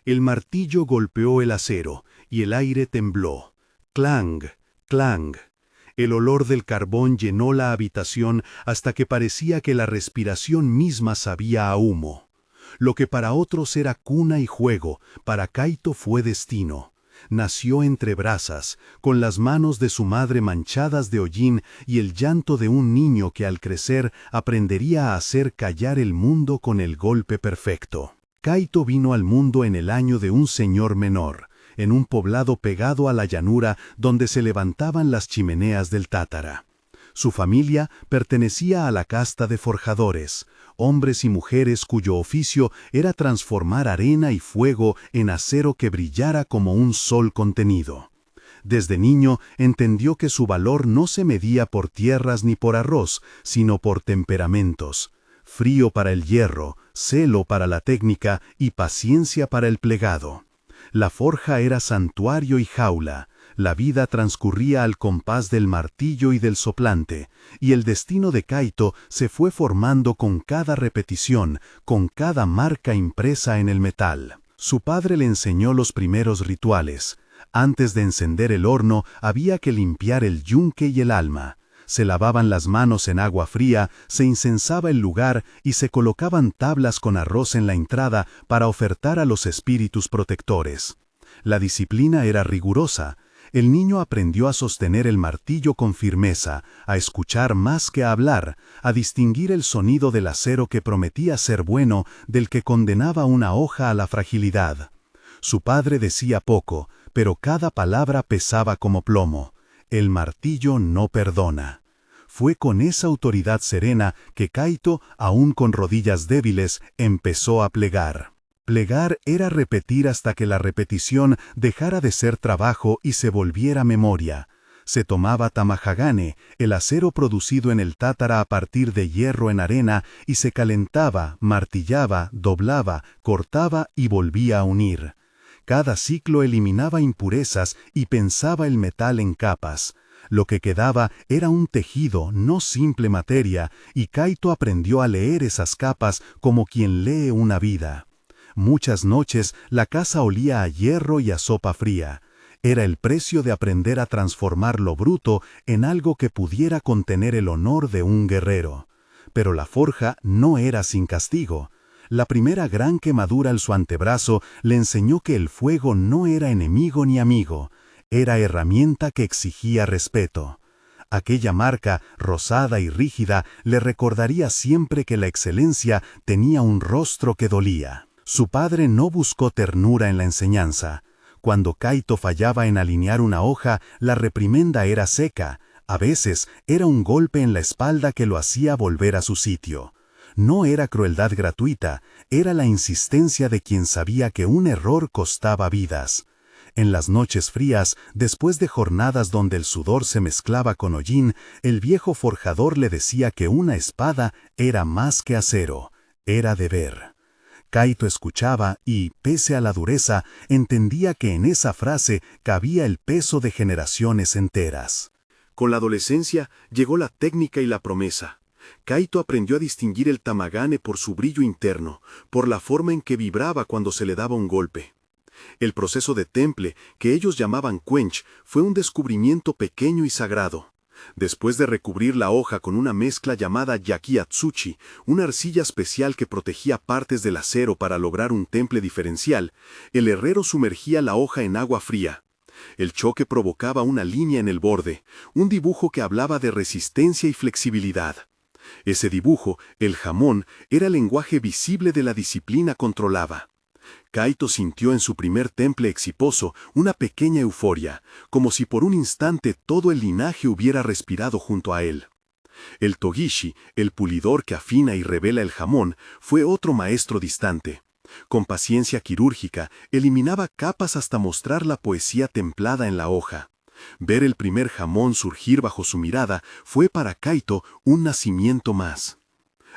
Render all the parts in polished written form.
El martillo golpeó el acero, y el aire tembló. Clang, clang. El olor del carbón llenó la habitación hasta que parecía que la respiración misma sabía a humo. Lo que para otros era cuna y juego, para Kaito fue destino. Nació entre brasas, con las manos de su madre manchadas de hollín y el llanto de un niño que al crecer aprendería a hacer callar el mundo con el golpe perfecto. Kaito vino al mundo en el año de un señor menor, en un poblado pegado a la llanura donde se levantaban las chimeneas del Tátara. Su familia pertenecía a la casta de forjadores, hombres y mujeres cuyo oficio era transformar arena y fuego en acero que brillara como un sol contenido. Desde niño entendió que su valor no se medía por tierras ni por arroz, sino por temperamentos. Frío para el hierro, celo para la técnica y paciencia para el plegado. La forja era santuario y jaula. La vida transcurría al compás del martillo y del soplante, y el destino de Kaito se fue formando con cada repetición, con cada marca impresa en el metal. Su padre le enseñó los primeros rituales. Antes de encender el horno había que limpiar el yunque y el alma. Se lavaban las manos en agua fría, se incensaba el lugar y se colocaban tablas con arroz en la entrada para ofertar a los espíritus protectores. La disciplina era rigurosa. El niño aprendió a sostener el martillo con firmeza, a escuchar más que a hablar, a distinguir el sonido del acero que prometía ser bueno del que condenaba una hoja a la fragilidad. Su padre decía poco, pero cada palabra pesaba como plomo. El martillo no perdona. Fue con esa autoridad serena que Kaito, aún con rodillas débiles, empezó a plegar. Plegar era repetir hasta que la repetición dejara de ser trabajo y se volviera memoria. Se tomaba tamahagane, el acero producido en el Tátara a partir de hierro en arena, y se calentaba, martillaba, doblaba, cortaba y volvía a unir. Cada ciclo eliminaba impurezas y pensaba el metal en capas. Lo que quedaba era un tejido, no simple materia, y Kaito aprendió a leer esas capas como quien lee una vida. Muchas noches la casa olía a hierro y a sopa fría. Era el precio de aprender a transformar lo bruto en algo que pudiera contener el honor de un guerrero. Pero la forja no era sin castigo. La primera gran quemadura en su antebrazo le enseñó que el fuego no era enemigo ni amigo. Era herramienta que exigía respeto. Aquella marca, rosada y rígida, le recordaría siempre que la excelencia tenía un rostro que dolía. Su padre no buscó ternura en la enseñanza. Cuando Kaito fallaba en alinear una hoja, la reprimenda era seca. A veces era un golpe en la espalda que lo hacía volver a su sitio. No era crueldad gratuita, era la insistencia de quien sabía que un error costaba vidas. En las noches frías, después de jornadas donde el sudor se mezclaba con hollín, el viejo forjador le decía que una espada era más que acero, era deber. Kaito escuchaba y, pese a la dureza, entendía que en esa frase cabía el peso de generaciones enteras. Con la adolescencia llegó la técnica y la promesa. Kaito aprendió a distinguir el tamagane por su brillo interno, por la forma en que vibraba cuando se le daba un golpe. El proceso de temple, que ellos llamaban quench, fue un descubrimiento pequeño y sagrado. Después de recubrir la hoja con una mezcla llamada yakiatsuchi, una arcilla especial que protegía partes del acero para lograr un temple diferencial, el herrero sumergía la hoja en agua fría. El choque provocaba una línea en el borde, un dibujo que hablaba de resistencia y flexibilidad. Ese dibujo, el jamón, era el lenguaje visible de la disciplina controlada. Kaito sintió en su primer temple exitoso una pequeña euforia, como si por un instante todo el linaje hubiera respirado junto a él. El togishi, el pulidor que afina y revela el jamón, fue otro maestro distante. Con paciencia quirúrgica, eliminaba capas hasta mostrar la poesía templada en la hoja. Ver el primer jamón surgir bajo su mirada fue para Kaito un nacimiento más.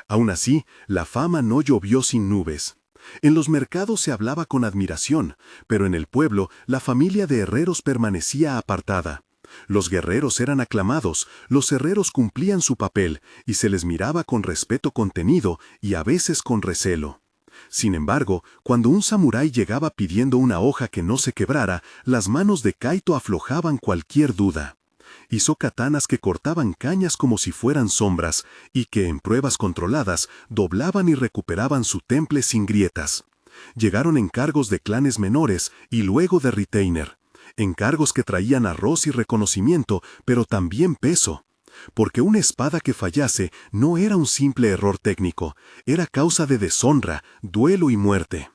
Aún así, la fama no llovió sin nubes. En los mercados se hablaba con admiración, pero en el pueblo la familia de herreros permanecía apartada. Los guerreros eran aclamados, los herreros cumplían su papel y se les miraba con respeto contenido y a veces con recelo. Sin embargo, cuando un samurái llegaba pidiendo una hoja que no se quebrara, las manos de Kaito aflojaban cualquier duda. Hizo katanas que cortaban cañas como si fueran sombras, y que, en pruebas controladas, doblaban y recuperaban su temple sin grietas. Llegaron encargos de clanes menores y luego de retainer. Encargos que traían arroz y reconocimiento, pero también peso. Porque una espada que fallase no era un simple error técnico, era causa de deshonra, duelo y muerte.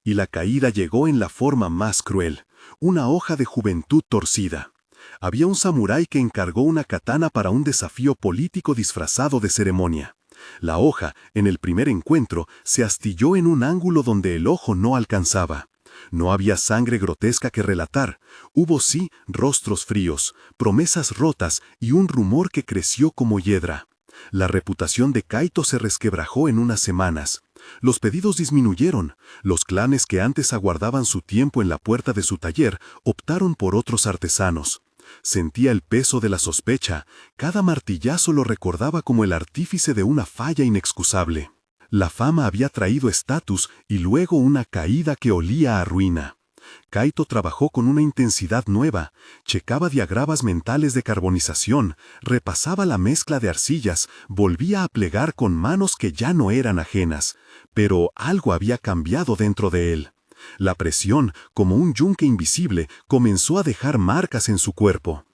Y la caída llegó en la forma más cruel, una hoja de juventud torcida. Había un samurái que encargó una katana para un desafío político disfrazado de ceremonia. La hoja, en el primer encuentro, se astilló en un ángulo donde el ojo no alcanzaba. No había sangre grotesca que relatar. Hubo sí rostros fríos, promesas rotas y un rumor que creció como hiedra. La reputación de Kaito se resquebrajó en unas semanas. Los pedidos disminuyeron. Los clanes que antes aguardaban su tiempo en la puerta de su taller optaron por otros artesanos. Sentía el peso de la sospecha. Cada martillazo lo recordaba como el artífice de una falla inexcusable. La fama había traído estatus y luego una caída que olía a ruina. Kaito trabajó con una intensidad nueva, checaba diagramas mentales de carbonización, repasaba la mezcla de arcillas, volvía a plegar con manos que ya no eran ajenas, pero algo había cambiado dentro de él. La presión, como un yunque invisible, comenzó a dejar marcas en su cuerpo.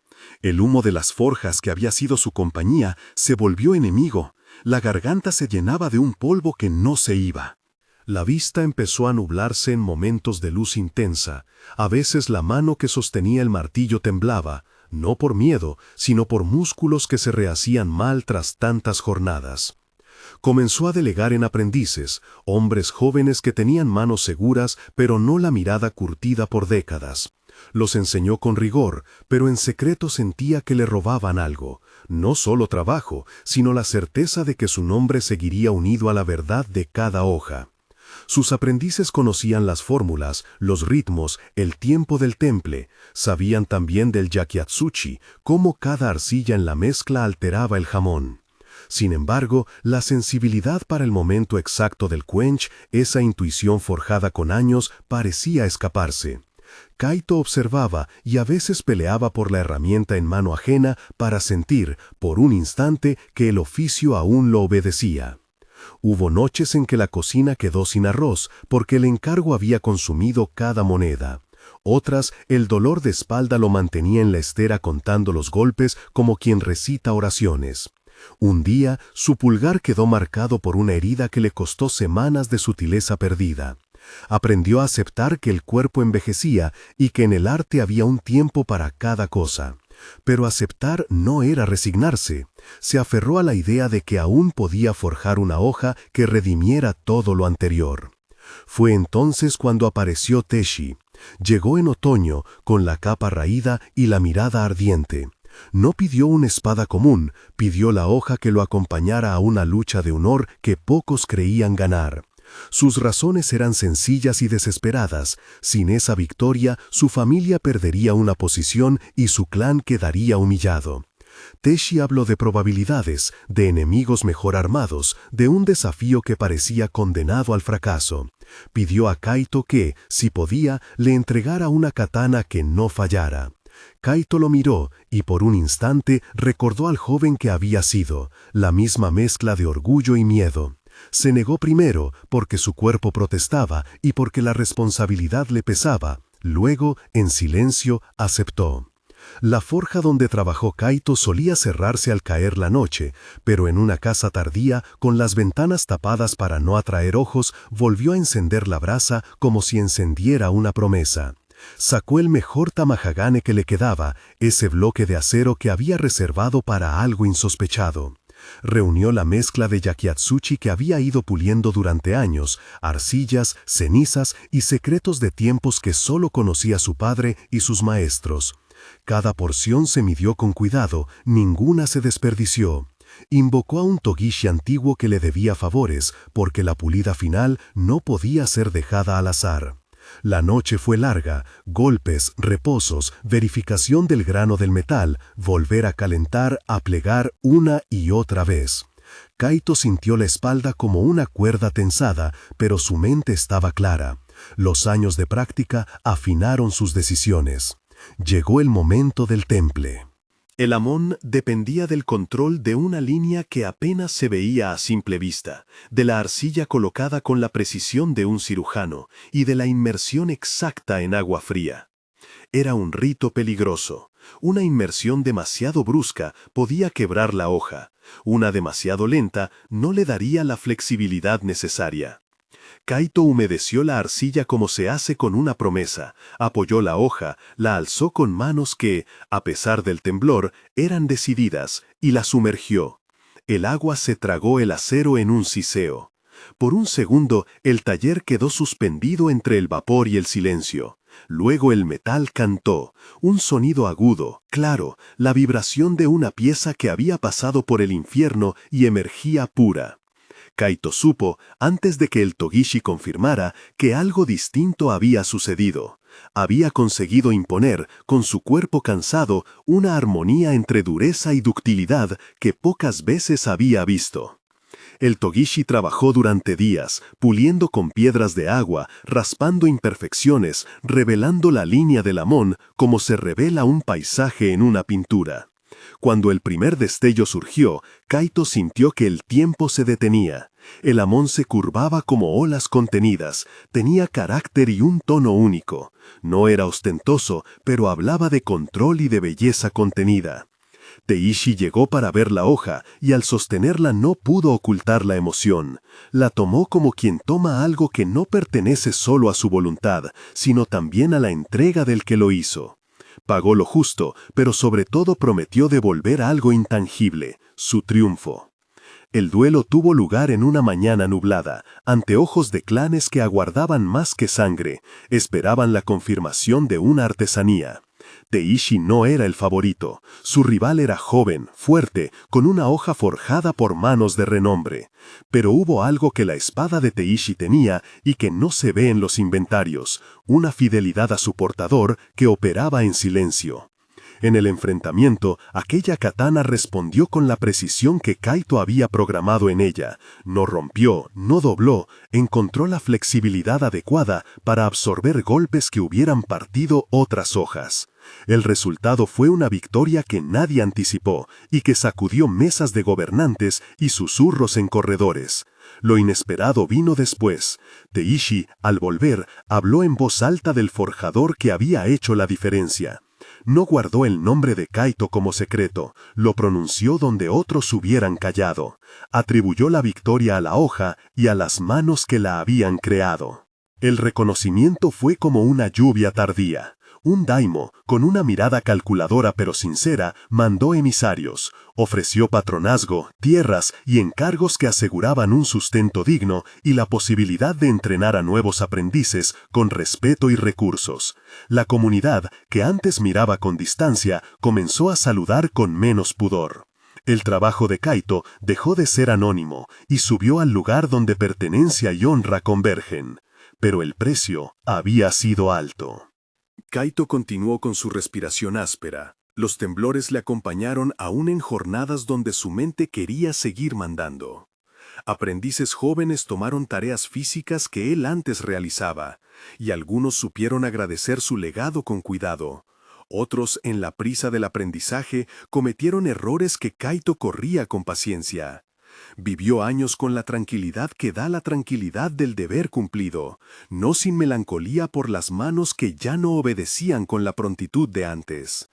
El humo de las forjas que había sido su compañía se volvió enemigo. La garganta se llenaba de un polvo que no se iba. La vista empezó a nublarse en momentos de luz intensa. A veces la mano que sostenía el martillo temblaba, no por miedo, sino por músculos que se rehacían mal tras tantas jornadas. Comenzó a delegar en aprendices, hombres jóvenes que tenían manos seguras, pero no la mirada curtida por décadas. Los enseñó con rigor, pero en secreto sentía que le robaban algo, no solo trabajo, sino la certeza de que su nombre seguiría unido a la verdad de cada hoja. Sus aprendices conocían las fórmulas, los ritmos, el tiempo del temple, sabían también del yakiatsuchi, cómo cada arcilla en la mezcla alteraba el jamón. Sin embargo, la sensibilidad para el momento exacto del quench, esa intuición forjada con años, parecía escaparse. Kaito observaba y a veces peleaba por la herramienta en mano ajena para sentir, por un instante, que el oficio aún lo obedecía. Hubo noches en que la cocina quedó sin arroz porque el encargo había consumido cada moneda. Otras, el dolor de espalda lo mantenía en la estera contando los golpes como quien recita oraciones. Un día, su pulgar quedó marcado por una herida que le costó semanas de sutileza perdida. Aprendió a aceptar que el cuerpo envejecía y que en el arte había un tiempo para cada cosa. Pero aceptar no era resignarse. Se aferró a la idea de que aún podía forjar una hoja que redimiera todo lo anterior. Fue entonces cuando apareció Teshi. Llegó en otoño, con la capa raída y la mirada ardiente. No pidió una espada común, pidió la hoja que lo acompañara a una lucha de honor que pocos creían ganar. Sus razones eran sencillas y desesperadas. Sin esa victoria, su familia perdería una posición y su clan quedaría humillado. Teshi habló de probabilidades, de enemigos mejor armados, de un desafío que parecía condenado al fracaso. Pidió a Kaito que, si podía, le entregara una katana que no fallara. Kaito lo miró y por un instante recordó al joven que había sido, la misma mezcla de orgullo y miedo. Se negó primero porque su cuerpo protestaba y porque la responsabilidad le pesaba. Luego, en silencio, aceptó. La forja donde trabajó Kaito solía cerrarse al caer la noche, pero en una casa tardía, con las ventanas tapadas para no atraer ojos, volvió a encender la brasa como si encendiera una promesa. Sacó el mejor tamahagane que le quedaba, ese bloque de acero que había reservado para algo insospechado. Reunió la mezcla de yakiatsuchi que había ido puliendo durante años, arcillas, cenizas y secretos de tiempos que solo conocía su padre y sus maestros. Cada porción se midió con cuidado, ninguna se desperdició. Invocó a un togishi antiguo que le debía favores, porque la pulida final no podía ser dejada al azar. La noche fue larga, golpes, reposos, verificación del grano del metal, volver a calentar, a plegar una y otra vez. Kaito sintió la espalda como una cuerda tensada, pero su mente estaba clara. Los años de práctica afinaron sus decisiones. Llegó el momento del temple. El Amón dependía del control de una línea que apenas se veía a simple vista, de la arcilla colocada con la precisión de un cirujano y de la inmersión exacta en agua fría. Era un rito peligroso. Una inmersión demasiado brusca podía quebrar la hoja. Una demasiado lenta no le daría la flexibilidad necesaria. Kaito humedeció la arcilla como se hace con una promesa, apoyó la hoja, la alzó con manos que, a pesar del temblor, eran decididas, y la sumergió. El agua se tragó el acero en un siseo. Por un segundo, el taller quedó suspendido entre el vapor y el silencio. Luego el metal cantó, un sonido agudo, claro, la vibración de una pieza que había pasado por el infierno y emergía pura. Kaito supo, antes de que el Togishi confirmara, que algo distinto había sucedido. Había conseguido imponer, con su cuerpo cansado, una armonía entre dureza y ductilidad que pocas veces había visto. El Togishi trabajó durante días, puliendo con piedras de agua, raspando imperfecciones, revelando la línea del Amón como se revela un paisaje en una pintura. Cuando el primer destello surgió, Kaito sintió que el tiempo se detenía. El Amón se curvaba como olas contenidas, tenía carácter y un tono único. No era ostentoso, pero hablaba de control y de belleza contenida. Teishi llegó para ver la hoja y al sostenerla no pudo ocultar la emoción. La tomó como quien toma algo que no pertenece solo a su voluntad, sino también a la entrega del que lo hizo. Pagó lo justo, pero sobre todo prometió devolver algo intangible, su triunfo. El duelo tuvo lugar en una mañana nublada, ante ojos de clanes que aguardaban más que sangre, esperaban la confirmación de una artesanía. Teishi no era el favorito, su rival era joven, fuerte, con una hoja forjada por manos de renombre. Pero hubo algo que la espada de Teishi tenía y que no se ve en los inventarios, una fidelidad a su portador que operaba en silencio. En el enfrentamiento, aquella katana respondió con la precisión que Kaito había programado en ella. No rompió, no dobló, encontró la flexibilidad adecuada para absorber golpes que hubieran partido otras hojas. El resultado fue una victoria que nadie anticipó y que sacudió mesas de gobernantes y susurros en corredores. Lo inesperado vino después. Teishi, al volver, habló en voz alta del forjador que había hecho la diferencia. No guardó el nombre de Kaito como secreto, lo pronunció donde otros hubieran callado. Atribuyó la victoria a la hoja y a las manos que la habían creado. El reconocimiento fue como una lluvia tardía. Un daimo, con una mirada calculadora pero sincera, mandó emisarios, ofreció patronazgo, tierras y encargos que aseguraban un sustento digno y la posibilidad de entrenar a nuevos aprendices con respeto y recursos. La comunidad, que antes miraba con distancia, comenzó a saludar con menos pudor. El trabajo de Kaito dejó de ser anónimo y subió al lugar donde pertenencia y honra convergen. Pero el precio había sido alto. Kaito continuó con su respiración áspera. Los temblores le acompañaron aún en jornadas donde su mente quería seguir mandando. Aprendices jóvenes tomaron tareas físicas que él antes realizaba, y algunos supieron agradecer su legado con cuidado. Otros, en la prisa del aprendizaje, cometieron errores que Kaito corría con paciencia. Vivió años con la tranquilidad que da la tranquilidad del deber cumplido, no sin melancolía por las manos que ya no obedecían con la prontitud de antes.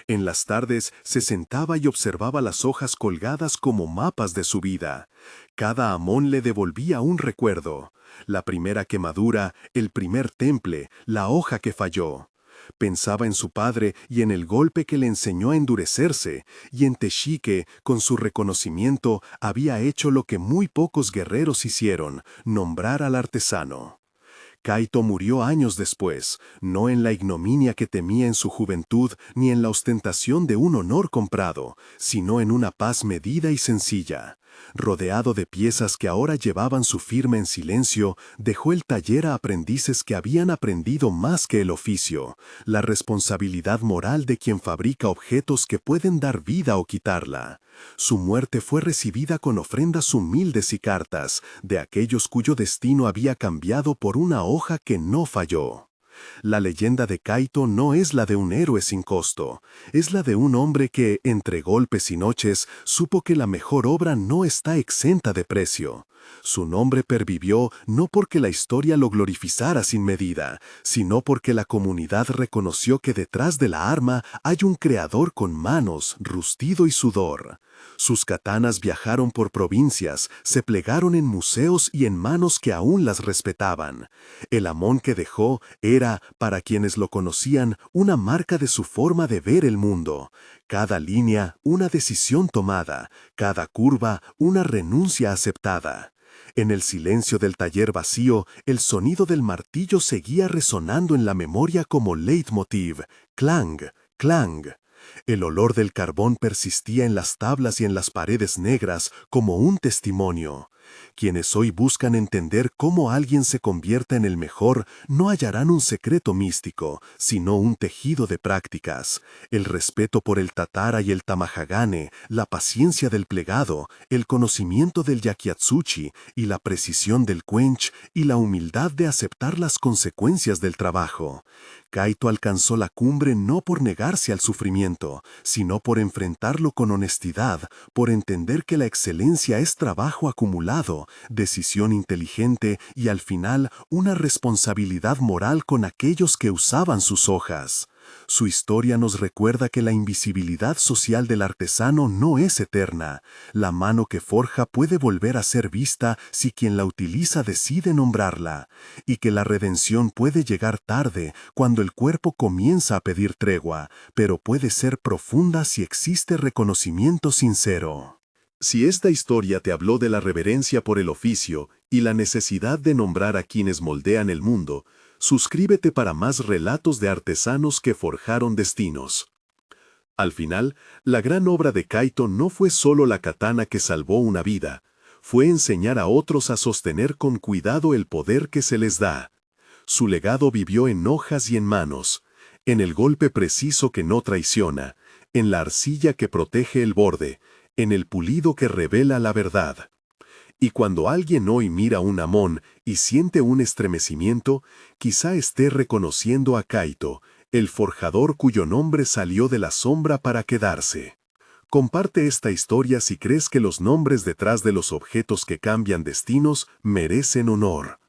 En las tardes se sentaba y observaba las hojas colgadas como mapas de su vida. Cada amón le devolvía un recuerdo. La primera quemadura, el primer temple, la hoja que falló. Pensaba en su padre y en el golpe que le enseñó a endurecerse, y en Teishi que, con su reconocimiento, había hecho lo que muy pocos guerreros hicieron, nombrar al artesano. Kaito murió años después, no en la ignominia que temía en su juventud ni en la ostentación de un honor comprado, sino en una paz medida y sencilla. Rodeado de piezas que ahora llevaban su firma en silencio, dejó el taller a aprendices que habían aprendido más que el oficio, la responsabilidad moral de quien fabrica objetos que pueden dar vida o quitarla. Su muerte fue recibida con ofrendas humildes y cartas, de aquellos cuyo destino había cambiado por una hoja que no falló. La leyenda de Kaito no es la de un héroe sin costo, es la de un hombre que, entre golpes y noches, supo que la mejor obra no está exenta de precio. Su nombre pervivió no porque la historia lo glorificara sin medida, sino porque la comunidad reconoció que detrás de la arma hay un creador con manos, rustido y sudor. Sus katanas viajaron por provincias, se plegaron en museos y en manos que aún las respetaban. El amón que dejó era, para quienes lo conocían, una marca de su forma de ver el mundo. Cada línea, una decisión tomada, cada curva, una renuncia aceptada. En el silencio del taller vacío, el sonido del martillo seguía resonando en la memoria como leitmotiv, clang, clang. El olor del carbón persistía en las tablas y en las paredes negras como un testimonio. Quienes hoy buscan entender cómo alguien se convierta en el mejor no hallarán un secreto místico, sino un tejido de prácticas. El respeto por el tatara y el tamahagane, la paciencia del plegado, el conocimiento del yakiatsuchi y la precisión del quench y la humildad de aceptar las consecuencias del trabajo. Kaito alcanzó la cumbre no por negarse al sufrimiento, sino por enfrentarlo con honestidad, por entender que la excelencia es trabajo acumulado, decisión inteligente y al final una responsabilidad moral con aquellos que usaban sus hojas. Su historia nos recuerda que la invisibilidad social del artesano no es eterna. La mano que forja puede volver a ser vista si quien la utiliza decide nombrarla, y que la redención puede llegar tarde cuando el cuerpo comienza a pedir tregua, pero puede ser profunda si existe reconocimiento sincero. Si esta historia te habló de la reverencia por el oficio y la necesidad de nombrar a quienes moldean el mundo, suscríbete para más relatos de artesanos que forjaron destinos. Al final, la gran obra de Kaito no fue solo la katana que salvó una vida, fue enseñar a otros a sostener con cuidado el poder que se les da. Su legado vivió en hojas y en manos, en el golpe preciso que no traiciona, en la arcilla que protege el borde, en el pulido que revela la verdad. Y cuando alguien hoy mira un amón y siente un estremecimiento, quizá esté reconociendo a Kaito, el forjador cuyo nombre salió de la sombra para quedarse. Comparte esta historia si crees que los nombres detrás de los objetos que cambian destinos merecen honor.